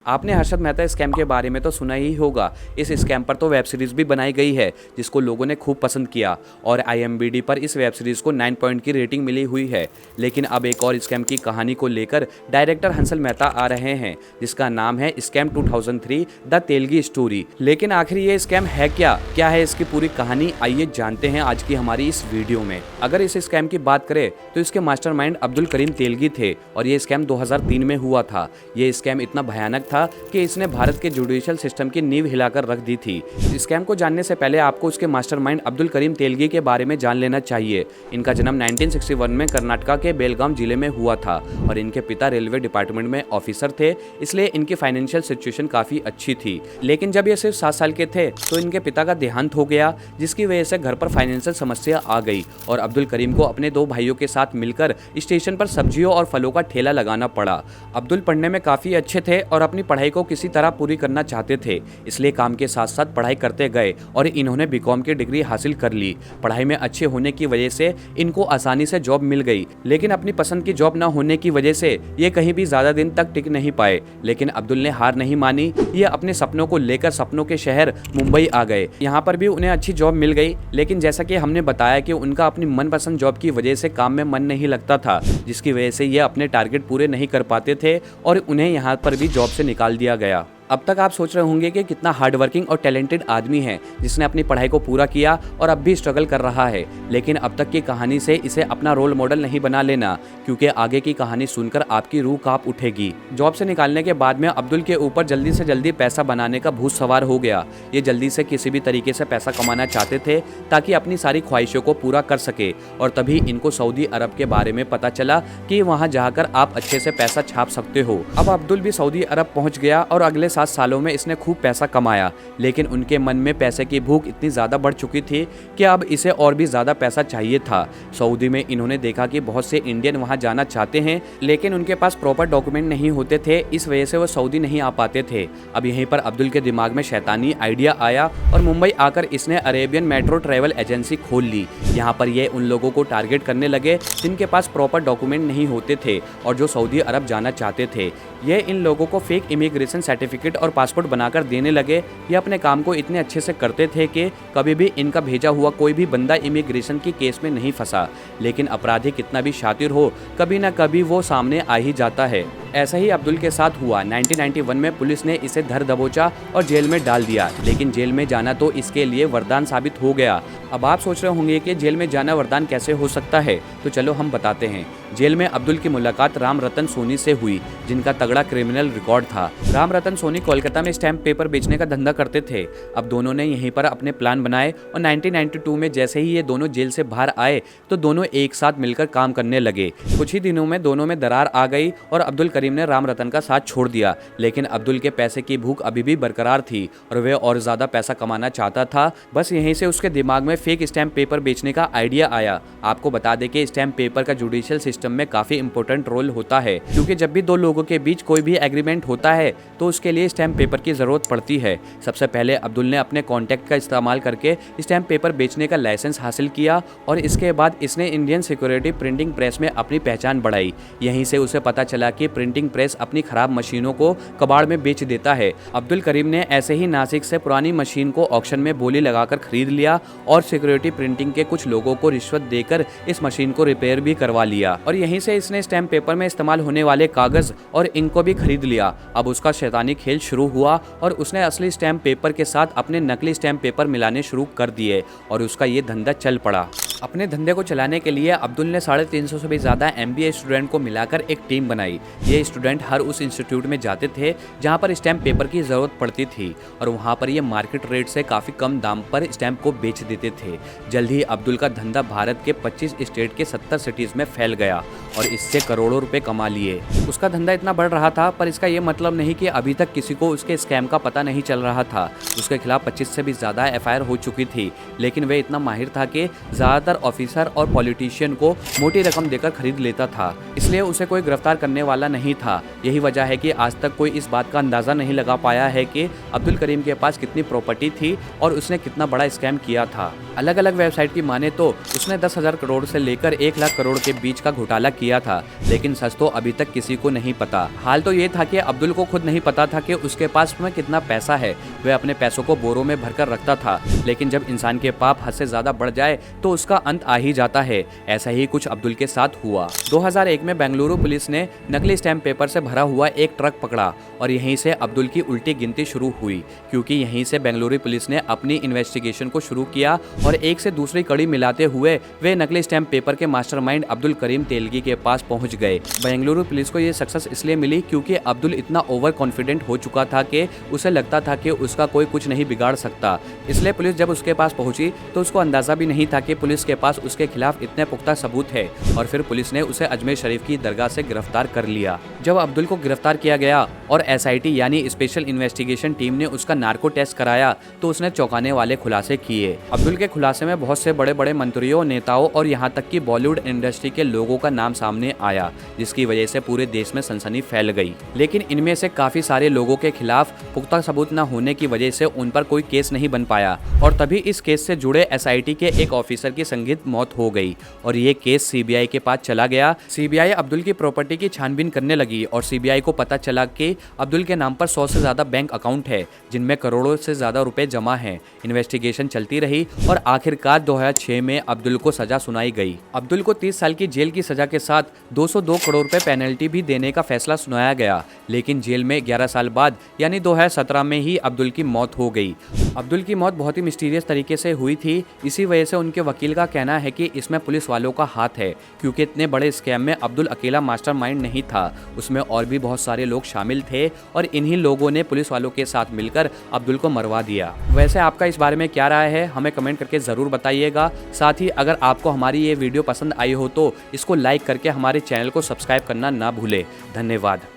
आपने हर्षद मेहता स्कैम के बारे में तो सुना ही होगा। इस स्कैम पर तो वेब सीरीज भी बनाई गई है जिसको लोगों ने खूब पसंद किया और IMDb पर इस वेब सीरीज को 9 पॉइंट की रेटिंग मिली हुई है। लेकिन अब एक और स्कैम की कहानी को लेकर डायरेक्टर हंसल मेहता आ रहे हैं जिसका नाम है स्कैम 2003 द तेलगी स्टोरी। लेकिन आखिर ये स्कैम है क्या है इसकी पूरी कहानी, आइए जानते हैं आज की हमारी इस वीडियो में। अगर इस स्कैम की बात करें तो इसके मास्टरमाइंड अब्दुल करीम तेलगी थे और ये स्कैम 2003 में हुआ था। ये स्कैम इतना भयानक था कि इसने भारत के जुडिशियल सिस्टम की नींव हिलाकर रख दी थी। स्कैम को जानने से पहले आपको उसके मास्टरमाइंड अब्दुल करीम तेलगी के बारे में जान लेना चाहिए। इनका जन्म 1961 में कर्नाटका के बेलगाम जिले में हुआ था और इनके पिता रेलवे डिपार्टमेंट में ऑफिसर थे, इसलिए इनकी फाइनेंशियल सिचुएशन काफी अच्छी थी। लेकिन जब ये सिर्फ 7 साल के थे तो इनके पिता का देहांत हो गया, जिसकी वजह से घर पर फाइनेंशियल समस्या आ गई और अब्दुल करीम को अपने 2 भाइयों के साथ मिलकर स्टेशन पर सब्जियों और फलों का ठेला लगाना पड़ा। अब्दुल पढ़ने में काफी अच्छे थे और अपनी पढ़ाई को किसी तरह पूरी करना चाहते थे, इसलिए काम के साथ साथ पढ़ाई करते गए और इन्होंने बीकॉम की डिग्री हासिल कर ली। पढ़ाई में अच्छे होने की वजह से इनको आसानी से जॉब मिल गई, लेकिन अपनी पसंद की जॉब न होने की वजह से ये कहीं भी ज्यादा दिन तक टिक नहीं पाए। लेकिन अब्दुल ने हार नहीं मानी, ये अपने सपनों को लेकर सपनों के शहर मुंबई आ गए। यहाँ पर भी उन्हें अच्छी जॉब मिल गई, लेकिन जैसा कि हमने बताया कि उनका अपनी मनपसंद जॉब की वजह से काम में मन नहीं लगता था, जिसकी वजह से ये अपने टारगेट पूरे नहीं कर पाते थे और उन्हें यहाँ पर भी जॉब से निकाल दिया गया। अब तक आप सोच रहे होंगे कि कितना हार्डवर्किंग और टैलेंटेड आदमी है जिसने अपनी पढ़ाई को पूरा किया और अब भी स्ट्रगल कर रहा है। लेकिन अब तक की कहानी से इसे अपना रोल मॉडल नहीं बना लेना, क्योंकि आगे की कहानी सुनकर आपकी रूह कांप उठेगी। जॉब से निकालने के बाद में अब्दुल के ऊपर जल्दी से जल्दी पैसा बनाने का भूत सवार हो गया। ये जल्दी से किसी भी तरीके से पैसा कमाना चाहते थे ताकि अपनी सारी ख्वाहिशों को पूरा कर सके। और तभी इनको सऊदी अरब के बारे में पता चला कि वहाँ जाकर आप अच्छे से पैसा छाप सकते हो। अब अब्दुल भी सऊदी अरब पहुँच गया और अगले 7 सालों में इसने खूब पैसा कमाया। लेकिन उनके मन में पैसे की भूख इतनी ज्यादा बढ़ चुकी थी कि अब इसे और भी ज्यादा पैसा चाहिए था। सऊदी में इन्होंने देखा कि बहुत से इंडियन वहां जाना चाहते हैं, लेकिन उनके पास प्रॉपर डॉक्यूमेंट नहीं होते थे, इस वजह से वो सऊदी नहीं आ पाते थे। अब यहीं पर अब्दुल के दिमाग में शैतानी आइडिया आया और मुंबई आकर इसने अरेबियन मेट्रो ट्रेवल एजेंसी खोल ली। यहाँ पर ये उन लोगों को टारगेट करने लगे जिनके पास प्रॉपर डॉक्यूमेंट नहीं होते थे और जो सऊदी अरब जाना चाहते थे। ये इन लोगों को फेक इमिग्रेशन सर्टिफिकेट और पासपोर्ट बनाकर देने लगे। ये अपने काम को इतने अच्छे से करते थे कि कभी भी इनका भेजा हुआ कोई भी बंदा इमिग्रेशन की केस में नहीं फंसा। लेकिन अपराधी कितना भी शातिर हो, कभी ना कभी वो सामने आ ही जाता है। ऐसा ही अब्दुल के साथ हुआ। 1991 में पुलिस ने इसे धर दबोचा और जेल में डाल दिया। लेकिन जेल में जाना तो इसके लिए वरदान साबित हो गया। अब आप सोच रहे होंगे कि जेल में जाना वरदान कैसे हो सकता है, तो चलो हम बताते हैं। जेल में अब्दुल की मुलाकात राम रतन सोनी से हुई, जिनका तगड़ा क्रिमिनल रिकॉर्ड था। राम रतन सोनी कोलकाता में स्टैम्प पेपर बेचने का धंधा करते थे। अब दोनों ने यहीं पर अपने प्लान बनाए और 1992 में जैसे ही ये दोनों जेल से बाहर आए तो दोनों एक साथ मिलकर काम करने लगे। कुछ ही दिनों में दोनों में दरार आ गई और अब्दुल करीम ने राम रतन का साथ छोड़ दिया। लेकिन अब्दुल के पैसे की भूख अभी भी बरकरार थी और वह और ज्यादा पैसा कमाना चाहता था। बस यहीं से उसके दिमाग में फेक स्टैम्प पेपर बेचने का आइडिया आया। आपको बता दें कि स्टैम्प पेपर का जुडिशियल सिस्टम में काफी इंपॉर्टेंट रोल होता है, क्योंकि जब भी 2 लोगों के बीच कोई भी एग्रीमेंट होता है तो उसके लिए स्टैम्प पेपर की जरूरत पड़ती है। सबसे पहले अब्दुल ने अपने कॉन्टैक्ट का इस्तेमाल करके स्टैम्प पेपर बेचने का लाइसेंस हासिल किया और इसके बाद इसने इंडियन सिक्योरिटी प्रिंटिंग प्रेस में अपनी पहचान बढ़ाई। यहीं से उसे पता चला कि प्रिंटिंग प्रेस अपनी खराब मशीनों को कबाड़ में बेच देता है। अब्दुल करीम ने ऐसे ही नासिक से पुरानी मशीन को ऑक्शन में बोली लगाकर खरीद लिया और सिक्योरिटी प्रिंटिंग के कुछ लोगों को रिश्वत देकर इस मशीन को रिपेयर भी करवा लिया और यहीं से इसने स्टैम्प पेपर में इस्तेमाल होने वाले कागज और इंक को भी खरीद लिया। अब उसका शैतानी खेल शुरू हुआ और उसने असली स्टैम्प पेपर के साथ अपने नकली स्टैम्प पेपर मिलाने शुरू कर दिए और उसका ये धंधा चल पड़ा। अपने धंधे को चलाने के लिए अब्दुल ने 350 से भी ज़्यादा MBA स्टूडेंट को मिलाकर एक टीम बनाई। ये स्टूडेंट हर उस इंस्टीट्यूट में जाते थे जहाँ पर स्टैम्प पेपर की ज़रूरत पड़ती थी और वहाँ पर ये मार्केट रेट से काफ़ी कम दाम पर स्टैम्प को बेच देते थे। जल्द ही अब्दुल का धंधा भारत के 25 स्टेट के 70 सिटीज़ में फैल गया और इससे करोड़ों रुपए कमा लिए। उसका धंधा इतना बढ़ रहा था, पर इसका ये मतलब नहीं कि अभी तक किसी को उसके स्कैम का पता नहीं चल रहा था। उसके खिलाफ 25 से भी ज़्यादा FIR हो चुकी थी, लेकिन वह इतना माहिर था कि ज़्यादातर ऑफिसर और पॉलिटिशियन को मोटी रकम देकर खरीद लेता था, इसलिए उसे कोई गिरफ्तार करने वाला नहीं नहीं था। यही वजह है कि आज तक कोई इस बात का अंदाज़ा नहीं लगा पाया है कि अब्दुल करीम के पास कितनी प्रॉपर्टी थी और उसने कितना बड़ा स्कैम किया था। अलग अलग वेबसाइट की माने तो उसने 10,000 करोड़ से लेकर 1 लाख करोड़ के बीच का घोटाला किया था, लेकिन सच तो अभी तक किसी को नहीं पता। हाल तो ये था कि अब्दुल को खुद नहीं पता था कि उसके पास में कितना पैसा है। वह अपने पैसों को बोरों में भरकर रखता था, लेकिन जब इंसान के पाप हद से ज्यादा बढ़ जाए तो उसका अंत आ ही जाता है। ऐसा ही कुछ अब्दुल के साथ हुआ। 2001 में बेंगलुरु पुलिस ने नकली स्टैम्प पेपर से भरा हुआ एक ट्रक पकड़ा और यहीं से अब्दुल की उल्टी गिनती शुरू हुई, क्योंकि यहीं से बेंगलुरु पुलिस ने अपनी इन्वेस्टिगेशन को शुरू किया और एक से दूसरी कड़ी मिलाते हुए वे नकली स्टैम्प पेपर के मास्टरमाइंड अब्दुल करीम तेलगी के पास पहुंच गए। बेंगलुरु पुलिस को ये सक्सेस इसलिए मिली क्योंकि अब्दुल इतना ओवर कॉन्फिडेंट हो चुका था कि उसे लगता था कि उसका कोई कुछ नहीं बिगाड़ सकता। इसलिए पुलिस जब उसके पास पहुंची तो उसको अंदाजा भी नहीं था कि पुलिस के पास उसके खिलाफ इतने पुख्ता सबूत है, और फिर पुलिस ने उसे अजमेर शरीफ की दरगाह से गिरफ्तार कर लिया। जब अब्दुल को गिरफ्तार किया गया और SIT यानी स्पेशल इन्वेस्टिगेशन टीम ने उसका नार्को टेस्ट कराया तो उसने चौंकाने वाले खुलासे किए। अब्दुल के खुलासे में बहुत से बड़े बड़े मंत्रियों, नेताओं और यहाँ तक कि बॉलीवुड इंडस्ट्री के लोगों का नाम सामने आया, जिसकी वजह से पूरे देश में सनसनी फैल गई। लेकिन इनमें से काफी सारे लोगों के खिलाफ पुख्ता सबूत न होने की वजह से उन पर कोई केस नहीं बन पाया, और तभी इस केस से जुड़े SIT के एक ऑफिसर की संदिग्ध मौत हो गई और ये केस CBI के पास चला गया। CBI अब्दुल की प्रॉपर्टी की छानबीन करने लगी और CBI को पता चला कि अब्दुल के नाम पर 100 से ज्यादा बैंक अकाउंट है, जिनमें करोड़ों से ज्यादा रुपए जमा हैं। इन्वेस्टिगेशन चलती रही और आखिरकार 2006 में अब्दुल को सजा सुनाई गई। अब्दुल को 30 साल की जेल की सजा के साथ 202 करोड़ रुपए पेनल्टी भी देने का फैसला सुनाया गया, लेकिन जेल में 11 साल बाद यानी 2017 में ही अब्दुल की मौत हो गई। अब्दुल की मौत बहुत ही मिस्टीरियस तरीके से हुई थी। इसी वजह से उनके वकील का कहना है कि इसमें पुलिस वालों का हाथ है, क्योंकि इतने बड़े स्कैम में अब्दुल अकेला मास्टरमाइंड नहीं था, उसमें और भी बहुत सारे लोग शामिल थे और इन्हीं लोगों ने पुलिस वालों के साथ मिलकर अब्दुल को मरवा दिया। वैसे आपका इस बारे में क्या राय है, हमें कमेंट करके ज़रूर बताइएगा। साथ ही अगर आपको हमारी ये वीडियो पसंद आई हो तो इसको लाइक करके हमारे चैनल को सब्सक्राइब करना ना भूलें। धन्यवाद।